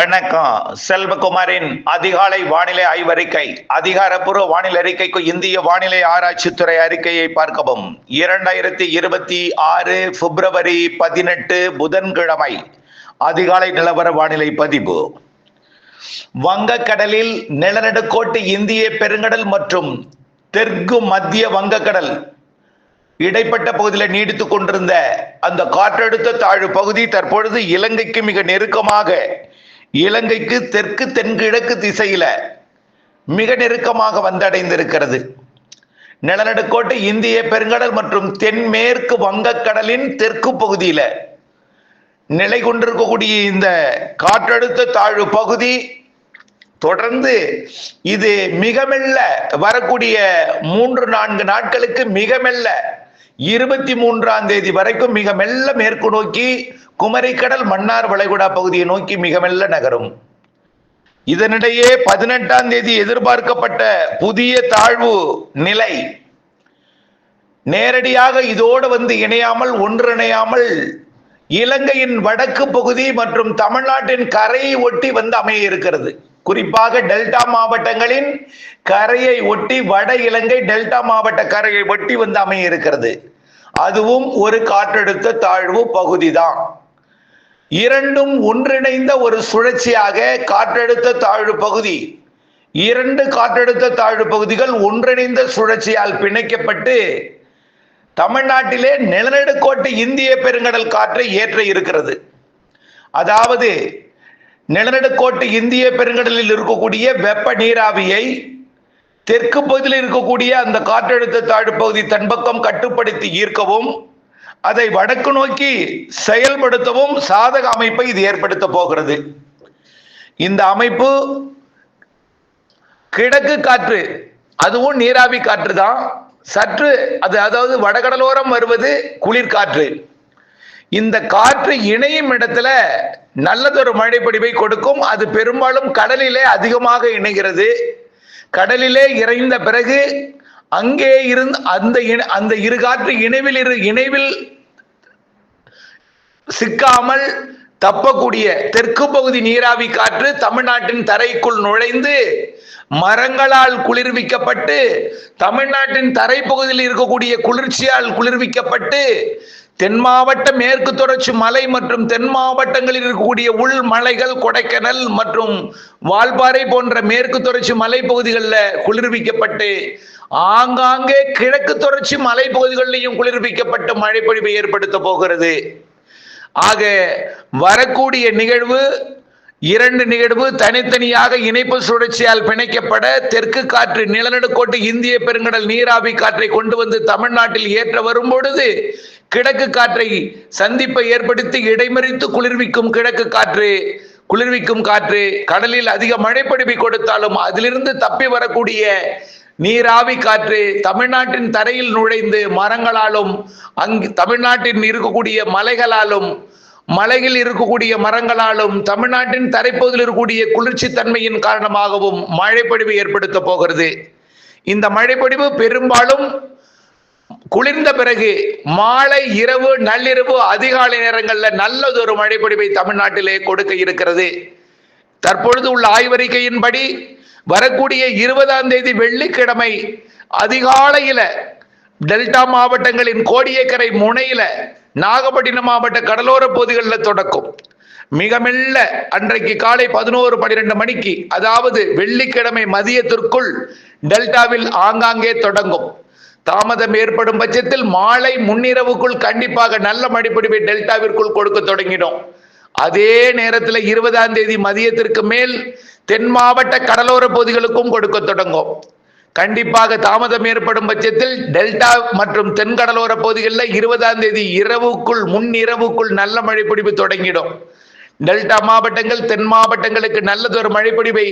வணக்கம். செல்வகுமாரின் அதிகாலை வானிலை ஆய்வறிக்கை. அதிகாரப்பூர்வ வானிலை அறிக்கைக்கு இந்திய வானிலை ஆராய்ச்சித்துறை அறிக்கையை பார்க்கவும். 2026 பிப்ரவரி 18 புதன்கிழமை அதிகாலை நிலவர வானிலை பதிவு. வங்கக்கடலில் நிலநடுக்கோட்டு இந்திய பெருங்கடல் மற்றும் தெற்கு மத்திய வங்கக்கடல் இடைப்பட்ட பகுதியில் நீடித்துக் கொண்டிருந்த அந்த காற்றழுத்த தாழ்வு பகுதி தற்பொழுது இலங்கைக்கு மிக நெருக்கமாக, இலங்கைக்கு தெற்கு தென்கிழக்கு திசையில மிக நெருக்கமாக வந்தடைந்திருக்கிறது. நிலநடுக்கோட்டு இந்திய பெருங்கடல் மற்றும் தென்மேற்கு வங்கக்கடலின் தெற்கு பகுதியில நிலை கொண்டிருக்கக்கூடிய இந்த காற்றழுத்த தாழ்வு பகுதி தொடர்ந்து இது மிக மெல்ல வரக்கூடிய 3-4 நாட்களுக்கு மிக மெல்ல 23ஆம் தேதி வரைக்கும் மிக மெல்ல மேற்கு நோக்கி குமரிக்கடல் மன்னார் வளைகுடா பகுதியை நோக்கி மிக மெல்ல நகரும். இதனிடையே 18ஆம் தேதி எதிர்பார்க்கப்பட்ட புதிய தாழ்வு நிலை நேரடியாக இதோடு வந்து இணையாமல் ஒன்றிணையாமல் இலங்கையின் வடக்கு பகுதி மற்றும் தமிழ்நாட்டின் கரையை ஒட்டி வந்து அமைய இருக்கிறது. குறிப்பாக டெல்டா மாவட்டங்களின் கரையை ஒட்டி, வட இலங்கை டெல்டா மாவட்ட கரையை ஒட்டி வந்து அமைய இருக்கிறது. அதுவும் ஒரு காற்றழுத்த தாழ்வு பகுதி தான். இரண்டும் ஒன்றிணைந்த ஒரு சுழற்சியாக காற்றழுத்த தாழ்வு பகுதி, 2 காற்றழுத்த தாழ்வு பகுதிகள் ஒன்றிணைந்த சுழற்சியால் பிணைக்கப்பட்டு தமிழ்நாட்டிலே நிலநடுக்கோட்டு இந்திய பெருங்கடல் காற்றை ஏற்ற இருக்கிறது. அதாவது நிலநடுக்கோட்டு இந்திய பெருங்கடலில் இருக்கக்கூடிய வெப்ப நீராவியை தெற்கு பகுதியில் இருக்கக்கூடிய அந்த காற்றழுத்த தாழ்வு பகுதி தன்பக்கம் கட்டுப்படுத்தி ஈர்க்கவும், அதை வடக்கு நோக்கி செயல்படுத்தவும் சாதக அமைப்பை இது ஏற்படுத்த போகிறது. இந்த அமைப்பு கிழக்கு காற்று, அதுவும் நீராவி காற்று தான். சற்று அதாவது வடகடலோரம் வருவது குளிர்காற்று. இந்த காற்று இணையும் இடத்துல நல்லதொரு மழைப்பொழிவை கொடுக்கும். அது பெரும்பாலும் கடலிலே அதிகமாக இணைகிறது. கடலிலே இறைந்த பிறகு அங்கே இருந்து அந்த இரு காற்று இணைவில் சிக்காமல் தப்பக்கூடிய தெற்கு பகுதி நீராவி காற்று தமிழ்நாட்டின் தரைக்குள் நுழைந்து மரங்களால் குளிர்விக்கப்பட்டு, தமிழ்நாட்டின் தரைப்பகுதியில் இருக்கக்கூடிய குளிர்ச்சியால் குளிர்விக்கப்பட்டு, தென் மாவட்ட மேற்கு தொடர்ச்சி மலை மற்றும் தென் மாவட்டங்களில் இருக்கக்கூடிய உள் மலைகள், கொடைக்கானல் மற்றும் வால்பாறை போன்ற மேற்கு தொடர்ச்சி மலைப்பகுதிகளில் குளிர்விக்கப்பட்டு, ஆங்காங்கே கிழக்கு தொடர்ச்சி மலைப்பகுதிகளிலையும் குளிர்விக்கப்பட்டு மழைப்பொழிவை ஏற்படுத்த போகிறது. ஆக வரக்கூடிய நிகழ்வு 2 நிகழ்வு தனித்தனியாக இணைப்பு சுழற்சியால் பிணைக்கப்பட, தெற்கு காற்று நிலநடுக்கோட்டு இந்திய பெருங்கடல் நீராவி காற்றை கொண்டு வந்து தமிழ்நாட்டில் ஏற்ற வரும் பொழுது, கிழக்கு காற்றை சந்திப்பை ஏற்படுத்தி இடைமறித்து குளிர்விக்கும் காற்று கடலில் அதிக மழைப்பொழிவை கொடுத்தாலும் அதிலிருந்து தப்பி வரக்கூடிய நீராவி காற்று தமிழ்நாட்டின் தரையில் நுழைந்து மரங்களாலும் தமிழ்நாட்டின் இருக்கக்கூடிய மலைகளாலும், மலையில் இருக்கக்கூடிய மரங்களாலும், தமிழ்நாட்டின் தரைப்பகுதியில் இருக்கக்கூடிய குளிர்ச்சி தன்மையின் காரணமாகவும் மழைப்பொழிவை ஏற்படுத்த போகிறது. இந்த மழைப்பொழிவு பெரும்பாலும் குளிர்ந்த பிறகு மாலை, இரவு, நள்ளிரவு, அதிகாலை நேரங்களில் நல்லதொரு மழைப்பொழிவை தமிழ்நாட்டிலே கொடுக்க இருக்கிறது. தற்பொழுது உள்ள ஆய்வறிக்கையின்படி வரக்கூடிய 20ஆம் தேதி வெள்ளிக்கிழமை அதிகாலையில டெல்டா மாவட்டங்களின் கோடியக்கரை முனையில நாகப்பட்டினம் மாவட்ட கடலோர பகுதிகளில் தொடக்கும். மிக மெல்ல அன்றைக்கு காலை 11-12 மணிக்கு, அதாவது வெள்ளிக்கிழமை மதியத்திற்குள் டெல்டாவில் ஆங்காங்கே தொடங்கும். தாமதம் ஏற்படும் பட்சத்தில் மாலை முன்னிரவுக்குள் கண்டிப்பாக நல்ல மழைப்பொழிவை டெல்டாவிற்குள் கொடுக்க தொடங்கிடும். அதே நேரத்தில் 20ஆம் தேதி மதியத்திற்கு மேல் தென் மாவட்ட கடலோர பகுதிகளுக்கும் கொடுக்க தொடங்கும். கண்டிப்பாக தாமதம் ஏற்படும் பட்சத்தில் டெல்டா மற்றும் தென் கடலோர பகுதிகளில் 20ஆம் தேதி முன்னிரவுக்குள் நல்ல மழைப்பொழிவு தொடங்கிடும். டெல்டா மாவட்டங்கள், தென் மாவட்டங்களுக்கு நல்லதொரு மழைப்பொழிவை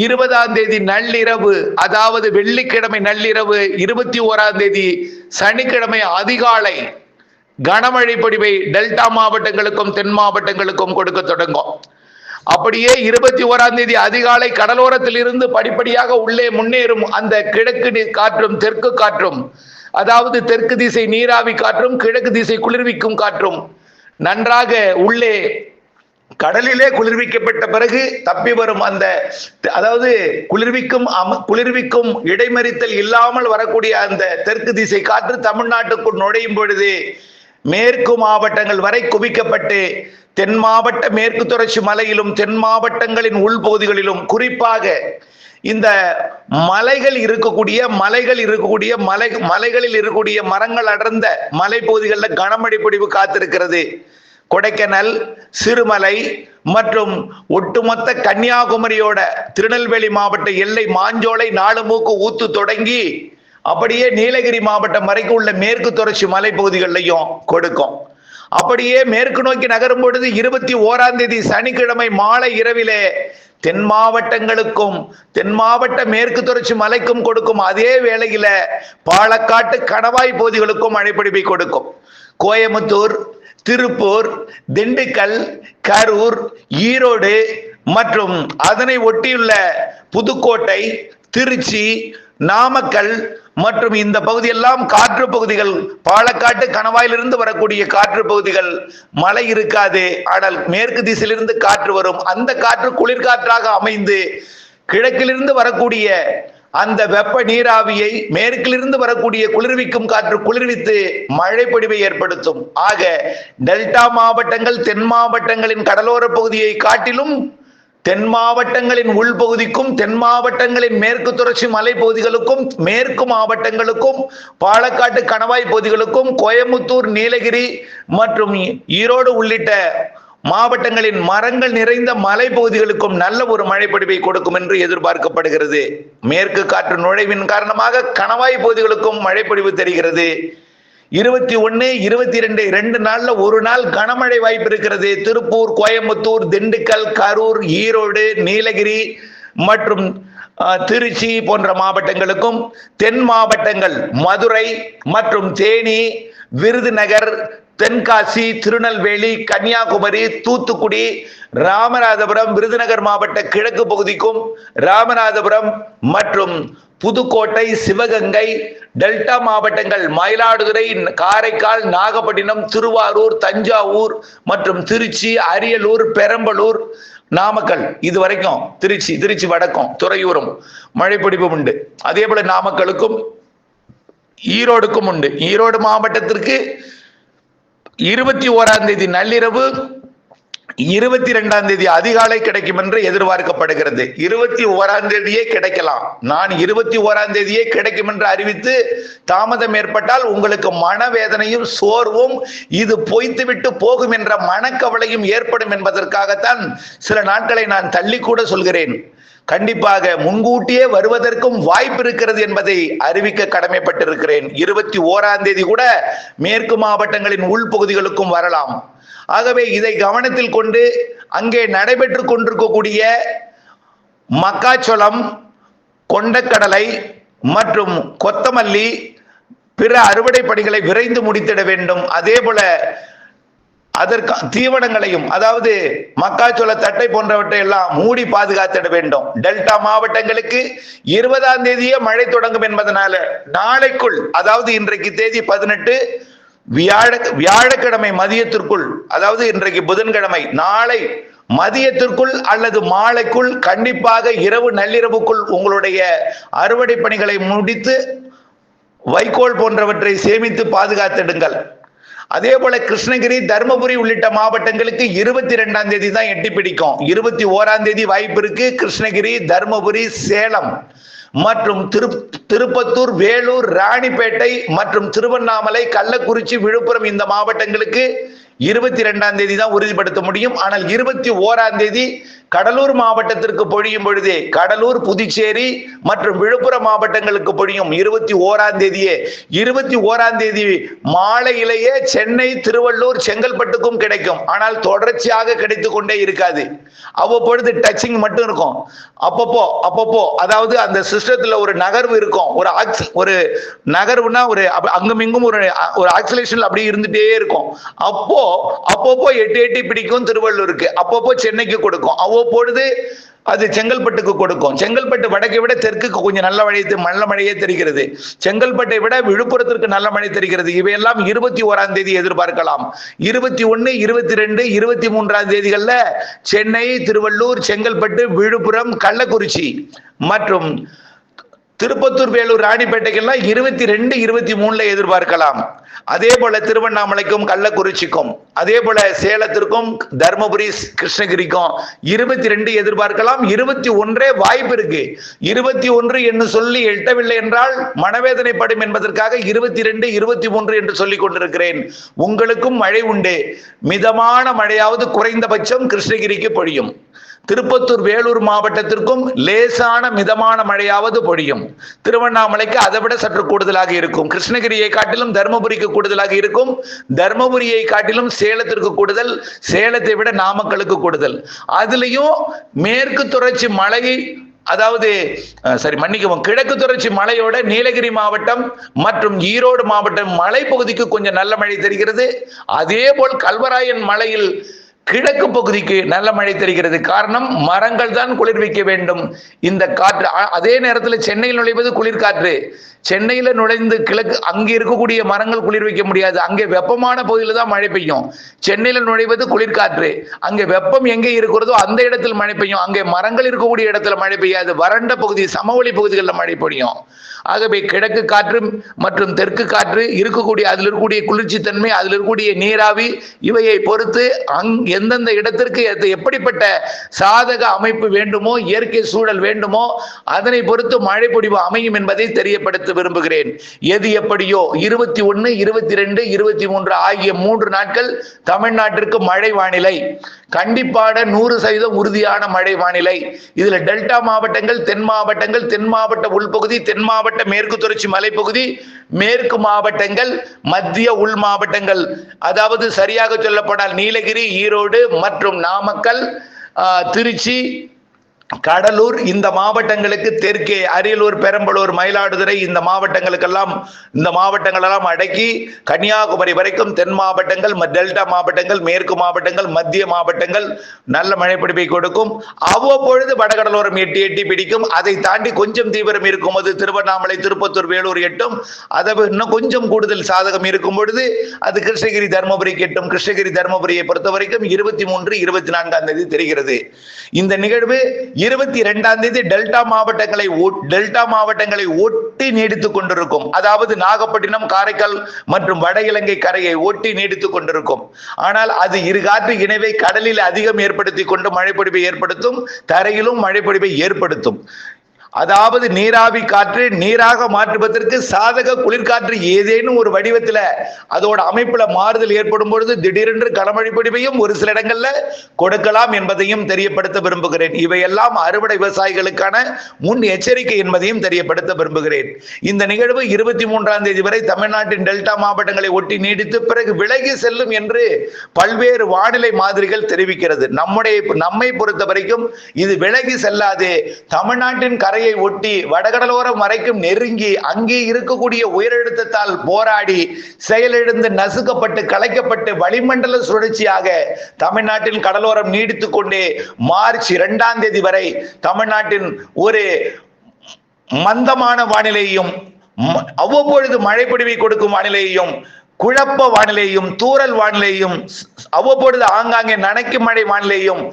20ஆம் தேதி நள்ளிரவு, அதாவது வெள்ளிக்கிழமை நள்ளிரவு, 21ஆம் தேதி சனிக்கிழமை அதிகாலை கனமழை பொழிவை டெல்டா மாவட்டங்களுக்கும் தென் மாவட்டங்களுக்கும் கொடுக்க தொடங்கும். அப்படியே 21ஆம் தேதி அதிகாலை கடலோரத்தில் இருந்து படிப்படியாக உள்ளே முன்னேறும் அந்த கிழக்கு காற்றும் தெற்கு காற்றும், அதாவது தெற்கு திசை நீராவி காற்றும் கிழக்கு திசை குளிர்விக்கும் காற்றும் நன்றாக உள்ளே கடலிலே குளிர்விக்கப்பட்ட பிறகு தப்பி வரும் அந்த, அதாவது குளிர்விக்கும் இடைமறித்தல் இல்லாமல் வரக்கூடிய அந்த தெற்கு திசை காற்று தமிழ்நாட்டுக்குள் நுழையும் பொழுது மேற்கு மாவட்டங்கள் வரை குவிக்கப்பட்டு தென் மாவட்ட மேற்கு தொடர்ச்சி மலையிலும் தென் மாவட்டங்களின் உள்பகுதிகளிலும் குறிப்பாக இந்த மலைகளில் இருக்கக்கூடிய மரங்கள் அடர்ந்த மலைப்பகுதிகளில் கனமழை பொழிவு காத்திருக்கிறது. கொடைக்கானல், சிறுமலை மற்றும் ஒட்டுமொத்த கன்னியாகுமரியோட திருநெல்வேலி மாவட்ட எல்லை மாஞ்சோலை, நாலுமூக்கு, ஊத்து தொடங்கி அப்படியே நீலகிரி மாவட்டம் வரைக்கும் உள்ள மேற்கு தொடர்ச்சி மலைப்பகுதிகளிலையும் கொடுக்கும். அப்படியே மேற்கு நோக்கி நகரும் பொழுது 21ஆம் தேதி சனிக்கிழமை மாலை இரவிலே தென் மாவட்டங்களுக்கும் தென் மாவட்ட மேற்கு தொடர்ச்சி மலைக்கும் கொடுக்கும். அதே வேளையில பாலக்காட்டு கணவாய் பகுதிகளுக்கும் மழைப்பொழிவை கொடுக்கும். கோயம்புத்தூர், திருப்பூர், திண்டுக்கல், கரூர், ஈரோடு மற்றும் அதனை ஒட்டியுள்ள புதுக்கோட்டை, திருச்சி, நாமக்கல் மற்றும் இந்த பகுதியெல்லாம் காற்று பகுதிகள். பாலக்காட்டு கணவாயிலிருந்து வரக்கூடிய காற்று பகுதிகள் மழை இருக்காது, ஆனால் மேற்கு திசையிலிருந்து காற்று வரும். அந்த காற்று குளிர்காற்றாக அமைந்து கிழக்கிலிருந்து வரக்கூடிய அந்த வெப்ப நீராவியை மேற்கிலிருந்து வரக்கூடிய குளிர்விக்கும் காற்று குளிர்வித்து மழை பொழிவை ஏற்படுத்தும். ஆக டெல்டா மாவட்டங்கள் தென் மாவட்டங்களின் கடலோர பகுதியை காட்டிலும் தென் மாவட்டங்களின் உள்பகுதிக்கும் தென் மாவட்டங்களின் மேற்கு தொடர்ச்சி மலைப்பகுதிகளுக்கும் மேற்கு மாவட்டங்களுக்கும் பாலக்காட்டு கணவாய் பகுதிகளுக்கும் கோயம்புத்தூர், நீலகிரி மற்றும் ஈரோடு உள்ளிட்ட மாவட்டங்களின் மரங்கள் நிறைந்த மலைப்பகுதிகளுக்கும் நல்ல ஒரு மழைப்பொழிவை கொடுக்கும் என்று எதிர்பார்க்கப்படுகிறது. மேற்கு காற்று நுழைவின் காரணமாக கணவாய் பகுதிகளுக்கும் மழைப்பொழிவு தெரிகிறது. 21, 22 2 நாள்ல ஒரு நாள் கனமழை வாய்ப்பு இருக்கிறது. திருப்பூர், கோயம்புத்தூர், திண்டுக்கல், கரூர், ஈரோடு, நீலகிரி மற்றும் திருச்சி போன்ற மாவட்டங்களுக்கும் தென் மாவட்டங்கள் மதுரை மற்றும் தேனி, விருதுநகர், தென்காசி, திருநெல்வேலி, கன்னியாகுமரி, தூத்துக்குடி, ராமநாதபுரம், விருதுநகர் மாவட்ட கிழக்கு பகுதிக்கும் ராமநாதபுரம் மற்றும் புதுக்கோட்டை, சிவகங்கை, டெல்டா மாவட்டங்கள் மயிலாடுதுறை, காரைக்கால், நாகப்பட்டினம், திருவாரூர், தஞ்சாவூர் மற்றும் திருச்சி, அரியலூர், பெரம்பலூர், நாமக்கல் இது வரைக்கும் திருச்சி வடக்கும் துறையூரும் மழைப்பொழிவு உண்டு. அதே போல நாமக்கலுக்கும் ஈரோடுக்கும் உண்டு. ஈரோடு மாவட்டத்திற்கு 21ஆம் தேதி நள்ளிரவு, 22ஆம் தேதி அதிகாலை கிடைக்கும் என்று எதிர்பார்க்கப்படுகிறது. 21ஆம் தேதியே கிடைக்கலாம். நான் 21ஆம் தேதியே கிடைக்கும் என்று அறிவித்து தாமதம் ஏற்பட்டால் உங்களுக்கு மனவேதனையும் சோர்வும் இது பொய்த்துவிட்டு போகும் என்ற மனக்கவலையும் ஏற்படும் என்பதற்காகத்தான் சில நாட்களை நான் தள்ளி கூட சொல்கிறேன். கண்டிப்பாக முன்கூட்டியே வருவதற்கும் வாய்ப்பு இருக்கிறது என்பதை அறிவிக்க கடமைப்பட்டிருக்கிறேன். 21ஆம் தேதி கூட மேற்கு மாவட்டங்களின் உள்பகுதிகளுக்கும் வரலாம். ஆகவே இதை கவனத்தில் கொண்டு அங்கே நடைபெற்று கொண்டிருக்கக்கூடிய மக்காச்சோளம், கொண்டக்கடலை மற்றும் கொத்தமல்லி பிற அறுவடை பணிகளை விரைந்து முடித்திட வேண்டும். அதே போல அதற்கு தீவனங்களையும், அதாவது மக்காச்சோள தட்டை போன்றவற்றை எல்லாம் மூடி பாதுகாத்திட வேண்டும். டெல்டா மாவட்டங்களுக்கு 20ஆம் தேதியே மழை தொடங்கும் என்பதனால நாளைக்குள், அதாவது இன்றைக்கு தேதி 18, வியாழக்கிழமை மதியத்திற்குள், அதாவது இன்றைக்கு புதன்கிழமை, நாளை மதியத்திற்குள் அல்லது மாலைக்குள் கண்டிப்பாக இரவு நள்ளிரவுக்குள் உங்களுடைய அறுவடை பணிகளை முடித்து வைக்கோல் போன்றவற்றை சேமித்து பாதுகாத்திடுங்கள். அதே போல கிருஷ்ணகிரி, தருமபுரி உள்ளிட்ட மாவட்டங்களுக்கு 22ஆம் தேதி தான் எட்டி பிடிக்கும். 21ஆம் தேதி வாய்ப்பு இருக்கு. கிருஷ்ணகிரி, தருமபுரி, சேலம் மற்றும் திருப்பத்தூர், வேலூர், ராணிப்பேட்டை மற்றும் திருவண்ணாமலை, கள்ளக்குறிச்சி, விழுப்புரம் இந்த மாவட்டங்களுக்கு 22ஆம் தேதி தான் உறுதிப்படுத்த முடியும். ஆனால் 21ஆம் தேதி கடலூர் மாவட்டத்திற்கு பொழியும் பொழுதே கடலூர், புதுச்சேரி மற்றும் விழுப்புரம் மாவட்டங்களுக்கு பொழியும் 21ஆம் தேதியே. 21ஆம் தேதி மாலையிலேயே சென்னை, திருவள்ளூர், செங்கல்பட்டுக்கும் கிடைக்கும். ஆனால் தொடர்ச்சியாக கிடைத்துக் கொண்டே இருக்காது. அவ்வப்பொழுது டச்சிங் மட்டும் இருக்கும். அப்பப்போ அதாவது அந்த சிஸ்டத்துல ஒரு நகர்வு இருக்கும். ஒரு நகர்வுனா ஒரு அங்கும் இங்கும் ஒரு ஆக்சிலேஷன் அப்படி இருந்துட்டே இருக்கும். அப்பப்போ எட்டி பிடிக்கும் திருவள்ளூருக்கு, அப்பப்போ சென்னைக்கு கொடுக்கும். அவ்வப்பொழுது அது செங்கல்பட்டுக்கு கொடுக்கும். செங்கல்பட்டு வடக்கை விட தெற்குக்கு கொஞ்சம் நல்ல மழையே தெரிகிறது. செங்கல்பட்டை விட விழுப்புரத்திற்கு நல்ல மழை தெரிகிறது. இவையெல்லாம் 21ஆம் தேதி எதிர்பார்க்கலாம். 21, 22, 23ஆம் தேதிகள்ல சென்னை, திருவள்ளூர், செங்கல்பட்டு, விழுப்புரம், கள்ளக்குறிச்சி மற்றும் திருப்பத்தூர், வேலூர், ராணிப்பேட்டைக்கெல்லாம் 22, 23ல எதிர்பார்க்கலாம். அதே போல திருவண்ணாமலைக்கும் கள்ளக்குறிச்சிக்கும், அதே போல சேலத்திற்கும் தர்மபுரி, கிருஷ்ணகிரிக்கும் 22 எதிர்பார்க்கலாம். 21 வாய்ப்பு இருக்கு. 21 என்று சொல்லி எட்டவில்லை என்றால் மனவேதனைப்படும் என்பதற்காக 22, 23 என்று சொல்லிக் கொண்டிருக்கிறேன். உங்களுக்கும் மழை உண்டு. மிதமான மழையாவது குறைந்தபட்சம் கிருஷ்ணகிரிக்கு பொழியும். திருப்பத்தூர், வேலூர் மாவட்டத்திற்கும் லேசான மிதமான மழையாவது பொழியும். திருவண்ணாமலைக்கு அதை விட சற்று கூடுதலாக இருக்கும். கிருஷ்ணகிரியை காட்டிலும் தர்மபுரிக்கு கூடுதலாக இருக்கும். தர்மபுரியை காட்டிலும் சேலத்திற்கு கூடுதல், சேலத்தை விட நாமக்கலுக்கு கூடுதல். அதுலயும் மேற்கு தொடர்ச்சி மலை, அதாவது கிழக்கு தொடர்ச்சி மலையோட நீலகிரி மாவட்டம் மற்றும் ஈரோடு மாவட்டம் மலைப்பகுதிக்கு கொஞ்சம் நல்ல மழை தெரிகிறது. அதே போல் கல்வராயன் மலையில் கிழக்கு பகுதிக்கு நல்ல மழை தெரிகிறது. காரணம், மரங்கள் தான் குளிர்விக்க வேண்டும். இந்த காற்று அதே நேரத்தில் சென்னையில் நுழைவது குளிர்காற்று. சென்னையில நுழைந்து கிழக்கு அங்கே இருக்கக்கூடிய மரங்கள் குளிர்விக்க முடியாது. அங்கே வெப்பமான பகுதியில் தான் மழை பெய்யும். சென்னையில நுழைவது குளிர்காற்று. அங்கே வெப்பம் எங்கே இருக்கிறதோ அந்த இடத்தில் மழை பெய்யும். அங்கே மரங்கள் இருக்கக்கூடிய இடத்துல மழை பெய்யாது. வறண்ட பகுதி, சமவெளி பகுதிகளில் மழை பொழியும். ஆகவே கிழக்கு காற்று மற்றும் தெற்கு காற்று இருக்கக்கூடிய, அதில் இருக்கக்கூடிய குளிர்ச்சி தன்மை, அதில் இருக்கக்கூடிய நீராவி, இவையை பொறுத்து எந்தெந்த இடத்திற்கு எப்படிப்பட்ட சாதக அமைப்பு வேண்டுமோ, இயற்கை சூழல் வேண்டுமோ, அதனை பொறுத்து மழை பொழிவு அமையும் என்பதை தெரியப்படுத்த விரும்புகிறேன். எது எப்படியோ 21, 22, 23 ஆகிய 3 நாட்கள் தமிழ்நாட்டிற்கு மழை வானிலை கண்டிப்பான 100% உறுதியான மழை வானிலை. இதுல டெல்டா மாவட்டங்கள், தென் மாவட்டங்கள், தென் மாவட்ட உள்பகுதி, தென் மாவட்ட மேற்கு தொடர்ச்சி மலைப்பகுதி, மேற்கு மாவட்டங்கள், மத்திய உள் மாவட்டங்கள், அதாவது சரியாக சொல்லப்படால் நீலகிரி, ஈரோடு மற்றும் நாமக்கல், திருச்சி, கடலூர், இந்த மாவட்டங்களுக்கு தெற்கே அரியலூர், பெரம்பலூர், மயிலாடுதுறை, இந்த மாவட்டங்களெல்லாம் அடக்கி கன்னியாகுமரி வரைக்கும் தென் மாவட்டங்கள், டெல்டா மாவட்டங்கள், மேற்கு மாவட்டங்கள், மத்திய மாவட்டங்கள் நல்ல மழைப்பிடிப்பை கொடுக்கும். அவ்வப்பொழுது வடகடலோரம் எட்டி பிடிக்கும். அதை தாண்டி கொஞ்சம் தீவிரம் இருக்கும் போது திருவண்ணாமலை, திருப்பத்தூர், வேலூர் எட்டும். அதை இன்னும் கொஞ்சம் கூடுதல் சாதகம் இருக்கும் பொழுது அது கிருஷ்ணகிரி, தர்மபுரிக்கு எட்டும். கிருஷ்ணகிரி, தர்மபுரியை பொறுத்த வரைக்கும் 23, 24ஆம் தேதி தெரிகிறது. இந்த நிகழ்வு 22ஆம் தேதி டெல்டா மாவட்டங்களை ஒட்டி நீடித்துக் கொண்டிருக்கும். அதாவது நாகப்பட்டினம், காரைக்கால் மற்றும் வட இலங்கை கரையை ஒட்டி நீடித்துக் கொண்டிருக்கும். ஆனால் அது இருகாற்று இணைவை கடலில் அதிகம் ஏற்படுத்தி கொண்டு மழைப்பொழிவை ஏற்படுத்தும், தரையிலும் மழைப்பொழிவை ஏற்படுத்தும். அதாவது நீராவி காற்று நீராக மாற்றுவதற்கு சாதக குளிர்காற்று ஏதேனும் ஒரு வடிவத்தில் அதோட அமைப்புல மாறுதல் ஏற்படும் பொழுது திடீரென்று கனமழை பொழிவையும் ஒரு சில இடங்கள்ல கொடுக்கலாம் என்பதையும் தெரியப்படுத்த விரும்புகிறேன். இவையெல்லாம் அறுவடை விவசாயிகளுக்கான முன் எச்சரிக்கை என்பதையும் தெரியப்படுத்த விரும்புகிறேன். இந்த நிகழ்வு 23ஆம் தேதி வரை தமிழ்நாட்டின் டெல்டா மாவட்டங்களை ஒட்டி நீடித்து பிறகு விலகி செல்லும் என்று பல்வேறு வானிலை மாதிரிகள் தெரிவிக்கிறது. நம்மை பொறுத்த வரைக்கும் இது விலகி செல்லாது. தமிழ்நாட்டின் கரை ஒட்டி வடகடலோரம் வரைக்கும் நெருங்கி அங்கே இருக்கக்கூடிய உயரழுத்தத்தால் போராடி செயலிழந்து நசுக்கப்பட்டு கலைக்கப்பட்டு வளிமண்டல சுழற்சியாக தமிழ்நாட்டின் கடலோரம் நீடித்துக் கொண்டே மார்ச் 2ஆம் தேதி வரை தமிழ்நாட்டின் ஒரு மந்தமான வானிலையும், அவ்வப்பொழுது மழைப்பொழிவை கொடுக்கும் வானிலையையும், குழப்ப வானிலையும், தூறல் வானிலையும், அவ்வப்பொழுது ஆங்காங்கே நனைக்கும் மழை வானிலையும்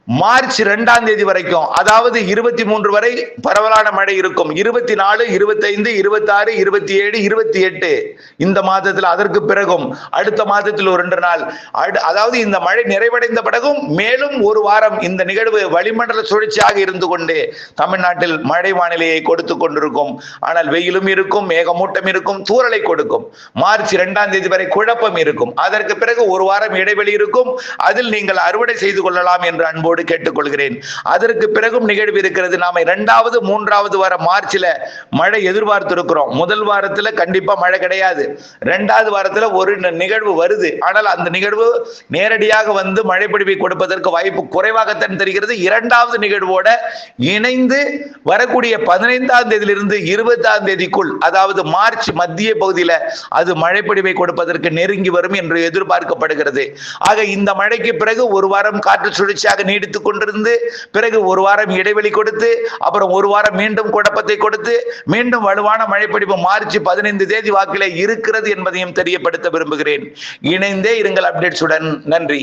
மார்ச் 2ஆம் தேதி வரைக்கும், அதாவது 23 வரை பரவலான மழை இருக்கும். 24, 25, 26, 27, 28 இந்த மாதத்தில், அதற்கு பிறகும் அடுத்த மாதத்தில் ஒரு 2 நாள், அதாவது இந்த மழை நிறைவடைந்த பிறகும் மேலும் ஒரு வாரம் இந்த நிகழ்வு வளிமண்டல சுழற்சியாக இருந்து கொண்டு தமிழ்நாட்டில் மழை வானிலையை கொடுத்து கொண்டிருக்கும். ஆனால் வெயிலும் இருக்கும், மேகமூட்டம் இருக்கும், தூறலை கொடுக்கும். மார்ச் 2ஆம் தேதி வரை குழப்பம் இருக்கும். அதற்கு பிறகு ஒரு வாரம் இடைவெளி இருக்கும். அதில் நீங்கள் அறுவடை செய்து கொள்ளலாம் என்று அன்போடு கேட்டுக்கொள்கிறேன். அதற்கு பிறகும் நிகழ்வு இருக்கிறது. நாம 2வது 3வது வார மார்ச்ல மழை எதிர்பார்த்து இருக்கிறோம். முதல் வாரத்துல கண்டிப்பா மழை கிடையாது. 2வது வாரத்துல ஒரு நிகழ்வு வருது. ஆனால் அந்த நிகழ்வு நேரடியாக வந்து மழை பொழிவை கொடுப்பதற்கு வாய்ப்பு குறைவாகத்தான் தெரிகிறது. 2வது நிகழ்வோட இணைந்து வரக்கூடிய 15ஆம் தேதியிலிருந்து 20ஆம் தேதிக்குள், அதாவது மார்ச் மத்திய பகுதியில அது மழை பொழிவை கொடுப்பதற்கு நெருங்கி வரும் என்று எதிர்பார்க்கப்படுகிறது. ஆக இந்த மழைக்கு பிறகு ஒரு வாரம் காற்று சுழற்சியாக நீடித்துக் கொண்டிருந்து பிறகு ஒரு வாரம் இடைவெளி கொடுத்து அப்புறம் ஒரு வாரம் மீண்டும் குழப்பத்தை கொடுத்து மீண்டும் வலுவான மழைப்பிடிப்பு மார்ச் 15 தேதி வாக்கிலே இருக்கிறது என்பதையும் தெரியப்படுத்த விரும்புகிறேன். இணைந்தே இருங்கள் அப்டேட்ஸுடன். நன்றி.